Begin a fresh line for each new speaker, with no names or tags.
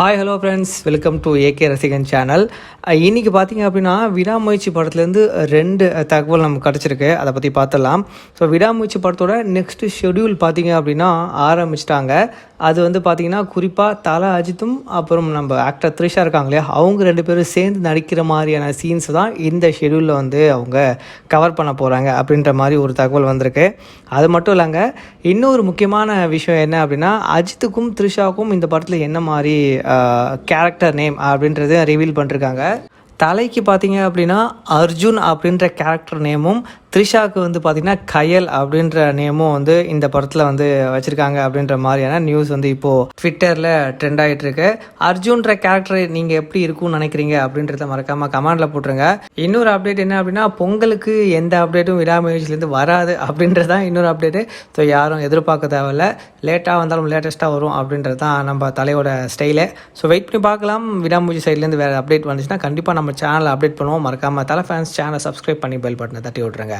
Hi hello friends, welcome to AK ரசிகன் channel. இன்றைக்கி பார்த்தீங்க அப்படின்னா விடாமுயற்சி படத்துலேருந்து 2 தகவல் நமக்கு கிடச்சிருக்கு. அதை பற்றி பார்த்துடலாம். ஸோ விடாமுயற்சி படத்தோட நெக்ஸ்ட்டு ஷெடியூல் பார்த்தீங்க அப்படின்னா ஆரம்பிச்சிட்டாங்க. அது வந்து பார்த்திங்கன்னா குறிப்பாக தல அஜித்தும் அப்புறம் நம்ம ஆக்டர் த்ரிஷா இருக்காங்க இல்லையா, அவங்க 2 பேரும் சேர்ந்து நடிக்கிற மாதிரியான சீன்ஸ் தான் இந்த ஷெடியூலில் வந்து அவங்க கவர் பண்ண போகிறாங்க அப்படின்ற மாதிரி ஒரு தகவல் வந்திருக்கு. அது மட்டும் இல்லைங்க, இன்னொரு முக்கியமான விஷயம் என்ன அப்படின்னா, அஜித்துக்கும் த்ரிஷாவுக்கும் இந்த படத்தில் என்ன மாதிரி கேரக்டர் நேம் அப்படின்றத ரிவீல் பண்ணிருக்காங்க. தலைக்கு பார்த்தீங்க அப்படின்னா அர்ஜுன் அப்படின்ற கேரக்டர் நேமும், த்ரிஷாவுக்கு வந்து பார்த்திங்கன்னா கயல் அப்படின்ற நேமும் வந்து இந்த படத்தில் வந்து வச்சுருக்காங்க அப்படின்ற மாதிரியான நியூஸ் வந்து இப்போது ட்விட்டரில் ட்ரெண்ட் ஆகிட்டுருக்கு. அர்ஜுன்ற கேரக்டர் நீங்கள் எப்படி இருக்கும்னு நினைக்கிறீங்க அப்படின்றத மறக்காமல் கமெண்டில் போட்டுருங்க. இன்னொரு அப்டேட் என்ன அப்படின்னா, பொங்கலுக்கு எந்த அப்டேட்டும் விடாமுயற்சிலேருந்து வராது அப்படின்றதான் இன்னொரு அப்டேட்டு. ஸோ யாரும் எதிர்பார்க்க தேவையில்ல, லேட்டாக வந்தாலும் லேட்டஸ்ட்டாக வரும் அப்படின்றது தான் நம்ம தலையோட ஸ்டைலு. ஸோ வெயிட் பண்ணி பார்க்கலாம். விடாமுயற்சி சைட்லேருந்து வேறு அப்டேட் வந்துச்சுன்னா கண்டிப்பாக நம்ம சேனலை அப்டேட் பண்ணுவோம். மறக்காமல் தலை ஃபேன்ஸ் சேனலை சப்ஸ்கிரைப் பண்ணி பெல் பட்டனை தட்டி விட்ருங்க.